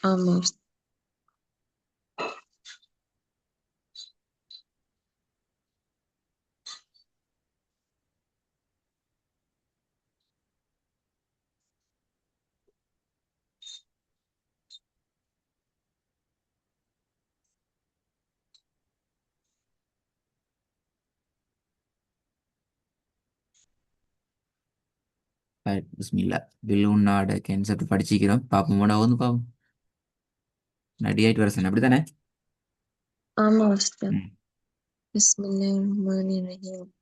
ஆமா. பிஸ்மில்லா. பெலூனாட கேன்செப்ட் படிச்சிக்கிறோம். பாப்போம் வந்து பாப்போம். ரெடி ஆயிட்டு வர சொன்னேன் அப்படித்தானே? ஆமா உஸ்தாத். ம். பிஸ்மில்லாஹிர்ரஹ்மானிர்ரஹீம்.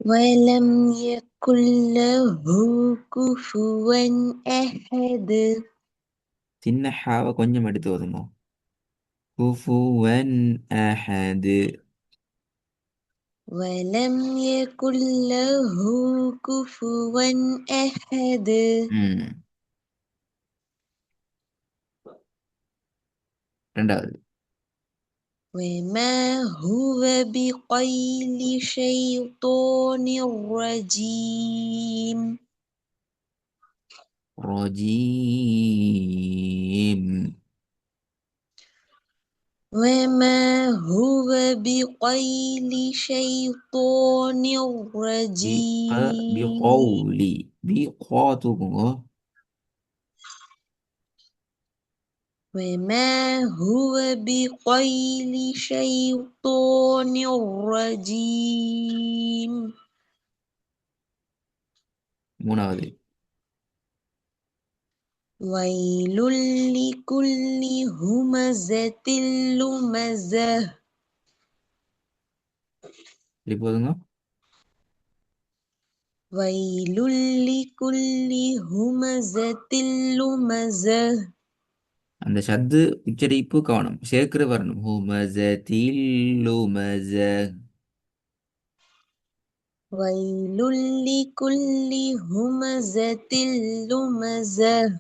وَلَمْ يَكُنْ لَهُ كُفُوًا أَحَدٌ. சின்ன ஹாவை கொஞ்சம் எடுத்து ஒதுங்க. குஃபுவன் அஹது. وَلَمْ يَكُنْ لَهُ كُفُوًا أَحَدٌ. ம். ரெண்டாவது. وَمَا هُوَ بِقَوْلِ شَيْطَانٍ رَجِيمٍ. ரஜீம். وَمَا هُوَ بِقَوْلِ شَيْطَانٍ பி க பி رَجِيمٍ. கௌலி. பி கா தூக்குங்க. وَمَا هُوَ بِقَوْلِ شَيْطَانٍ رَجِيمٍ. மூணாவது. وَيْلٌ لِكُلِّ هُمَزَةٍ لُمَزَةٍ. திருப்பி போதுங்க. وَيْلٌ لِكُلِّ هُمَزَةٍ لُمَزَةٍ. அந்த சத்து உச்சரிப்பு கவனம் சேர்க்கிற வரணும். ஹுமஸத்தில் லுமஸ. وَيْلٌ لِكُلِّ هُمَزَةٍ لُمَزَةٍ.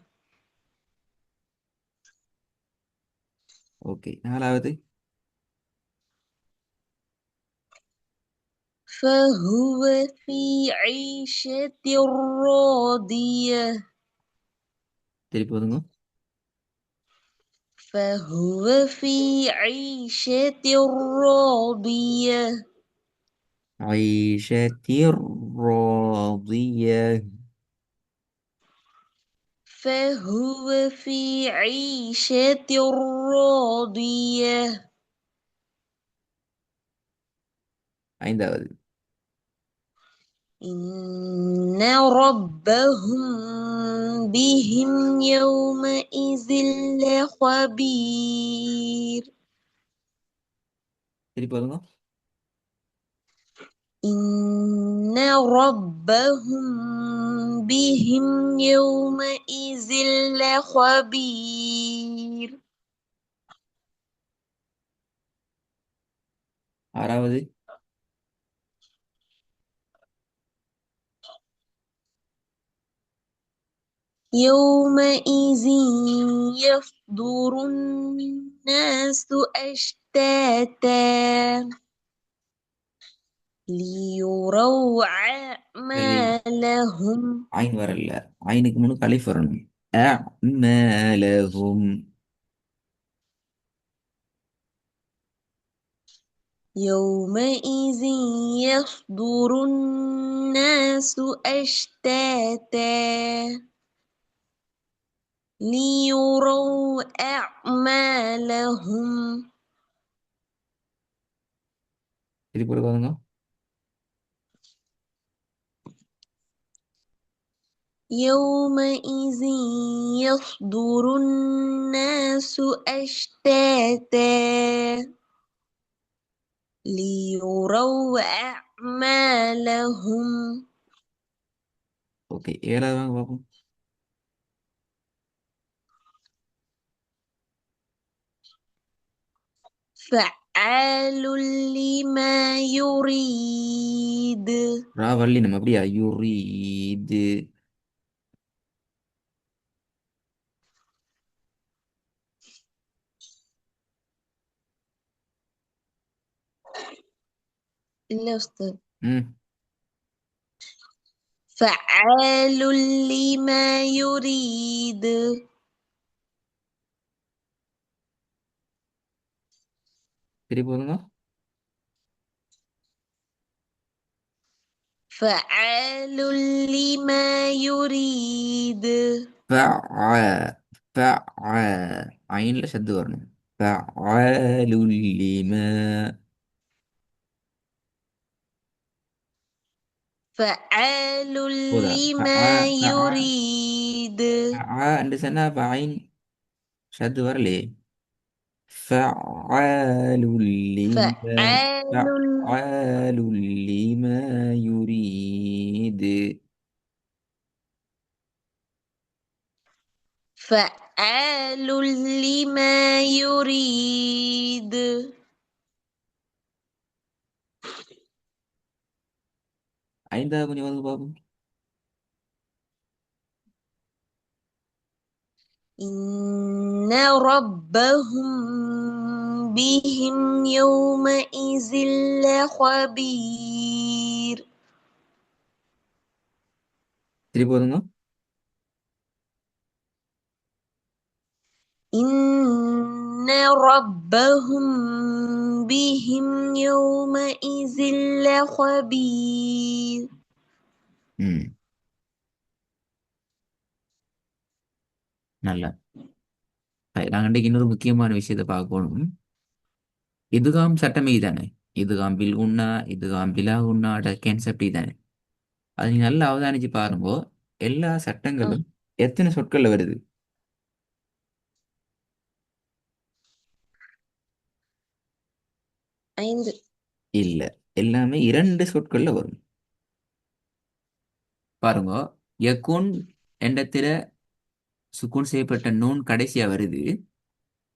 ஓகே. நாலாவது. فَهُوَ فِي عِيشَةٍ رَاضِيَةٍ. திருப்பி போதுங்க. فَهُوَ فِي عِيشَةٍ رَاضِيَةٍ. عيشة راضية. فَهُوَ فِي عِيشَةٍ رَاضِيَةٍ. ஐந்தாவது. إِنَّ رَبَّهُم بِهِمْ يَوْمَئِذٍ لَخَبِيرٌ. திருப்பி போதுங்க. إِنَّ رَبَّهُم بِهِمْ يَوْمَئِذٍ لَخَبِيرٌ. ஆறாவது. يَوْمَئِذٍ يَصْدُرُ النَّاسُ أَشْتَاتًا لِيُرَوْا சரி. أَعْمَالَهُمْ. ஐன் வரல. ஐனுக்கு முன்னு கலிஃப் வரணும். அஅ்மாலஹும். يَوْمَئِذٍ يَصْدُرُ النَّاسُ أَشْتَاتًا لِيُرَوْا أَعْمَالَهُمْ. திருப்பி போதுங்க. يَوْمَئِذٍ يَصْدُرُ النَّاسُ أَشْتَاتًا لِيُرَوْا أَعْمَالَهُمْ. ஓகே. ஏழாவது வாங்க பார்ப்போம். فَعَّالٌ لِمَا يُرِيدُ. ரா வள்ளி நம்ம அப்படியா யுரீது. இல்ல உஸ்தாத். ம். فَعَّالٌ لِمَا يُرِيدُ. திருப்பி போதுங்க. فعال لما يريد. فع فع عينல ஷத்து வரணும். فعال لما فعال போதா. لما يريد. என்று சொன்னா அப்ப ஐன் ஷத்து வரலையே. فعال لما فعال فعال لما يريد. فعال لما يريد. ஐந்தாவது கொஞ்சம் வந்து பார்ப்போம். إن ربهم بهم يومئذ لخبير. திருப்பி போதுங்க. إن ربهم بهم يومئذ لخبير. ம் நல்லா. நாங்கள் இன்றைக்கு இன்னொரு முக்கியமான விஷயத்தை பார்க்கணும். இதுகாம் சட்டமே தானே. இதுகாம் பில் உண்ணா இதுகாம் பிலா உண்ணாட கேன்செப்ட் தானே. அது நீங்க நல்லா அவதானிச்சு பாருங்க. எல்லா சட்டங்களும் எத்தனை சொற்கள்ல வருது? 5. இல்ல, எல்லாமே இரண்டு சொற்கள்ல வரும். பாருங்க, யகுன் என்ற சுக்குன் செய்யப்பட்ட நூன் கடைசியா வருது.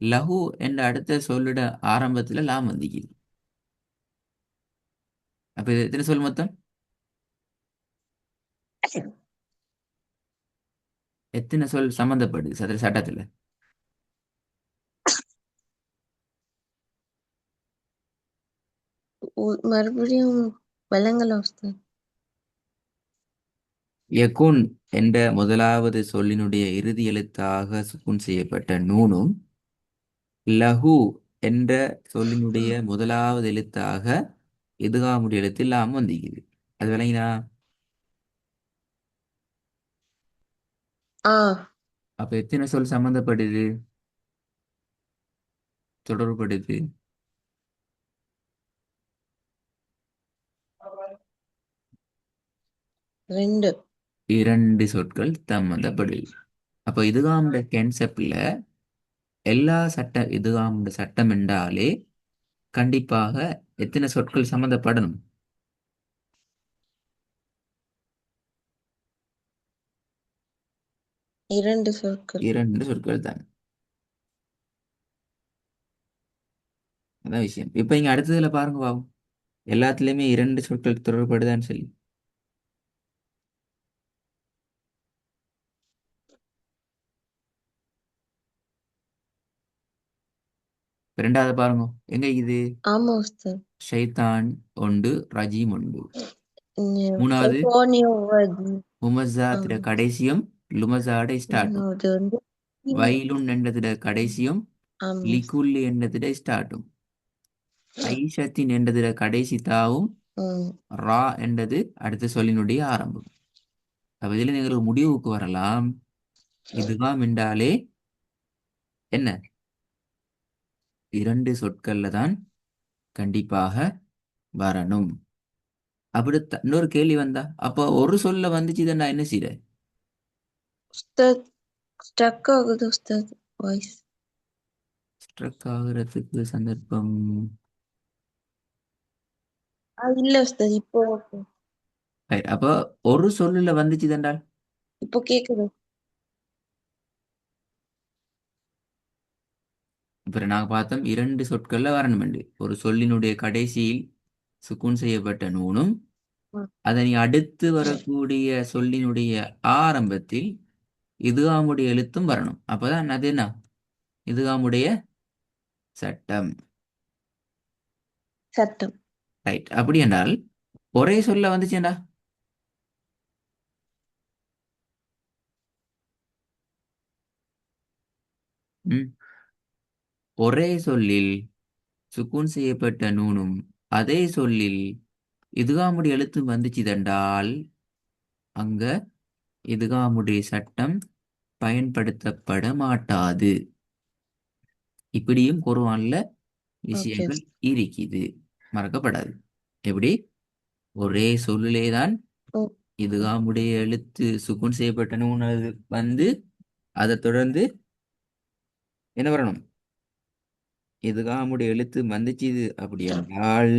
லஹு என்ற அடுத்த சொல்லிட ஆரம்பத்துல லாம் வந்திக்குது. அப்ப இது எத்தனை சொல் மொத்தம்? எத்தனை சொல் சம்பந்தப்படுது சட்டத்துல? மறுபடியும் விலங்கல் உஸ்தாத். யகுன் என்ற முதலாவது சொல்லினுடைய இறுதி எழுத்தாக சுக்குன் செய்யப்பட்ட நூனும், லஹு என்ற சொல்லினுடைய முதலாவது எழுத்தாக இதுகாமுடைய எழுத்தில் லாம் வந்திக்குது. அது விளங்கினா? ஆ அப்ப எத்தனை சொல் சம்பந்தப்படுது, தொடர்புபடுது? 2. இரண்டு சொற்கள் சம்பந்தப்படுது. அப்போ இதுகாமுடைய கான்செப்ட்ல எல்லா இதுகாமுடைய சட்டம் என்றாலே கண்டிப்பாக எத்தனை சொற்கள் சம்பந்தப்படணும்? 2 சொற்கள். இரண்டு சொற்கள் தான். அதான் விஷயம். இப்ப இங்க அடுத்ததுல பாருங்க பாவம், எல்லாத்துலயுமே இரண்டு சொற்கள் தொடர்படுதான்னு சொல்லி. இரண்டாவது பாருங்க, எங்க இது? ஆமா உஸ்தாத். ஷைத்தான் உண்டு, ரஜீம் உண்டு. மூணாவது சைத்தானியவது. முமஸாத்திட கடைசியும் லுமஸாட ஸ்டார்ட்டும். அது வந்து வயலுன் என்றதிட கடைசியும் ஆமா. லிகுல்லி என்றதிட ஸ்டார்ட்டும். ஐஷத்தின் என்றதிட கடைசி தாவும் ம். ரா என்றது அடுத்த சொல்லினுடைய ஆரம்பம். அப்ப இதில் நீங்கள் ஒரு முடிவுக்கு வரலாம். இதுதான் என்றாலே என்ன? இரண்டு சொற்கள்ல தான் கண்டிப்பாக வரணும். அப்படி இன்னொரு கேள்வி வந்தா, அப்போ ஒரு சொல்ல வந்துச்சு நான் என்ன செய்ய? உஸ்தாத் ஸ்டக் ஆகுது உஸ்தாத் வாய்ஸ். ஸ்ட்ரக் ஆகுறதுக்கு சந்தர்ப்பம். இல்ல உஸ்தாத் இப்போ okay. Right. அப்போ ஒரு சொல்லுல வந்துச்சு என்றால் இப்போ கேக்குது. இப்ப நாங்க பார்த்தோம் இரண்டு சொற்கள்ல வரணும் என்று. ஒரு சொல்லினுடைய கடைசியில் சுக்குன் செய்யப்பட்ட நூனும், ம். அதனை அடுத்து வரக்கூடிய சொல்லினுடைய ஆரம்பத்தில் இதுகாமுடைய எழுத்தும் வரணும். அப்பதான் அது என்ன? இதுகாமுடைய சட்டம். சட்டம். ரைட். அப்படி என்றால் ஒரே சொல்ல வந்துச்சுண்டா ம் ஒரே சொல்லில் சுக்கூன் செய்யப்பட்ட நூனும் அதே சொல்லில் இதுகாமுடைய எழுத்து வந்துச்சுதென்றால் அங்க இதுகாமுடைய சட்டம் பயன்படுத்தப்பட மாட்டாது. இப்படியும் குர்ஆன்ல ஓகே விஷயங்கள் இருக்குது, மறக்கப்படாது. எப்படி? ஒரே சொல்லிலேதான் இதுகாமுடைய எழுத்து சுக்குன் செய்யப்பட்ட நூன் அது வந்து அதை தொடர்ந்து என்ன வரணும்? இதுகாமுடைய எழுத்து வந்துச்சு அப்படி என்றால்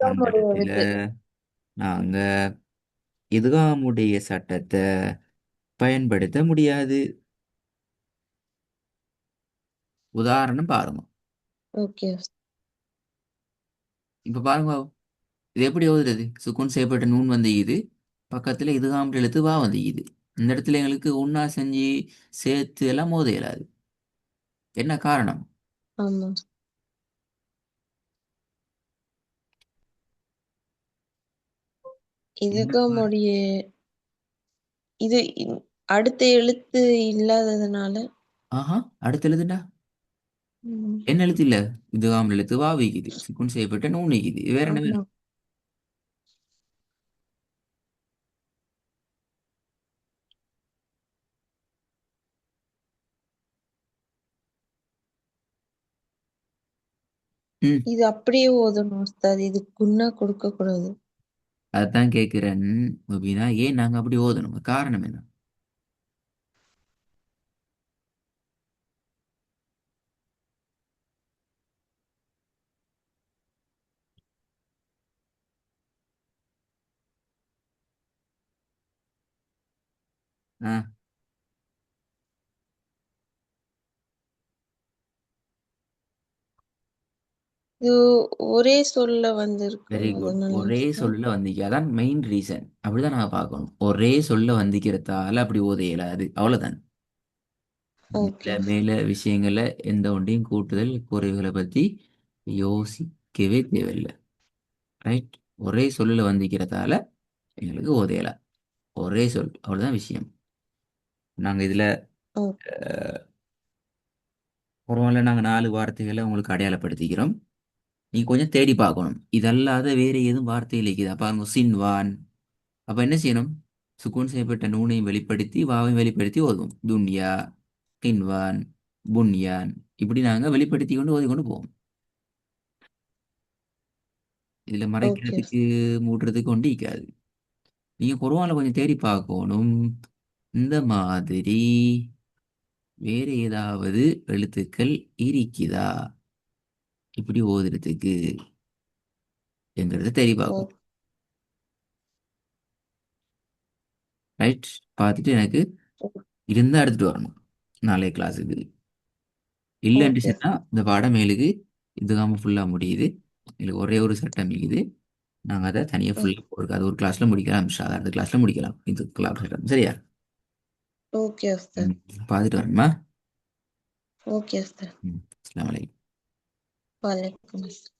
அந்த உஸ்தாதுடைய இடத்துல எழுத்து. நாங்க இதுகாமுடைய சட்டத்தை பயன்படுத்த முடியாது. உதாரணம் பாருங்க. ஓகே. இப்ப பாருங்க, இது எப்படி ஓதுறது? சுக்குன் செய்யப்பட்ட நூன் வந்து இது பக்கத்துல இதுகாமுடைய எழுத்து வா வந்து இது. இந்த இடத்துல எங்களுக்கு ஒன்னா செஞ்சு சேர்த்து எல்லாம் ஓத இயலாது. என்ன காரணம்? ஆமா. என்ன இதுக்கு முடிய இது அடுத்த எழுத்து இல்லாததுனால. ஆஹா, அடுத்த எழுதுண்டா ம், என்ன எழுத்து இல்ல? இதுகாம் எழுத்து வா வைக்குது, சுக்குன் செய்யப்பட்ட நூன் வைக்குது, வேற என்ன ஆமா. வேணும்? ம். இது அப்படியே ஓதணும் உஸ்தாத். இது குன்னா கொடுக்க கூடாது. அதான் கேட்கிறேன் அப்படின்னா, ஏன் நாங்க அப்படி ஓதணும்? காரணம் என்ன? ஆ, இது ஒரே சொல்ல வெரி வந்திருக்கும் குட். அதனால ஒரே உஸ்தாத். சொல்ல வந்திக்க, அதான் மெயின் ரீசன். அப்படிதான் நாங்க பார்க்கணும். ஒரே சொல்ல வந்திக்கிறதால அப்படி ஓத இயலாது, அவ்வளவுதான். ஓகே. மேல மேல விஷயங்களை எந்த ஒன்றையும் கூட்டுதல் குறைவுகளை பத்தி யோசிக்கவே தேவையில்லை. ரைட்? ஒரே சொல்லுல வந்திக்கிறதால எங்களுக்கு ஓத இயலாது. ஒரே சொல், அவ்வளவுதான் விஷயம். நாங்க இதுல ஓகே. பரவாயில்ல, நாங்க 4 வார்த்தைகளை உங்களுக்கு அடையாளப்படுத்திக்கிறோம். நீங்க கொஞ்சம் தேடி பார்க்கணும், இதல்லாத வேற எதுவும் வார்த்தைகள் இருக்குதா பாருங்க. சின்வான். அப்ப என்ன செய்யணும்? சுக்கூன் செய்யப்பட்ட நூனையும் வெளிப்படுத்தி வாவையும் வெளிப்படுத்தி ஓதுவோம். துன்யா, கின்வான், புன்யான், இப்படி நாங்க வெளிப்படுத்தி கொண்டு ஓதி கொண்டு போவோம். இதுல ஓகே. மறைக்கிறதுக்கு மூடுறதுக்கு ஒண்டி இருக்காது. நீங்க குர்ஆன்ல கொஞ்சம் தேடி பார்க்கணும், இந்த மாதிரி வேற ஏதாவது எழுத்துக்கள் இருக்குதா இப்படி ஓதுறதுக்கு என்கிறத தேடி ஓ பார்க்கணும். ரைட்? பார்த்துட்டு எனக்கு இருந்தா எடுத்துட்டு வரணும் நாளைய கிளாஸுக்கு. இல்லைன்னு ஓகே. சொன்னா இந்த பாடம் மேலுக்கு இதுகாம ஃபுல்லா முடியுது. எங்களுக்கு ஒரே ஒரு சட்டம் இருக்குது, நாங்க அதை தனியாக ஃபுல்லா போடுறது அது ஒரு கிளாஸ்ல முடிக்கலாம். இன்ஷா அல்லாஹ் அடுத்த கிளாஸ்ல முடிக்கலாம் இது கிளாஸ் சட்டம். சரியா? ஓகே உஸ்தாத். ம். பார்த்துட்டு வரணுமா? ஓகே உஸ்தாத். ம். அஸ்ஸலாமு அலைக்கும். வலைக்கும் அஸ்ஸலாம்.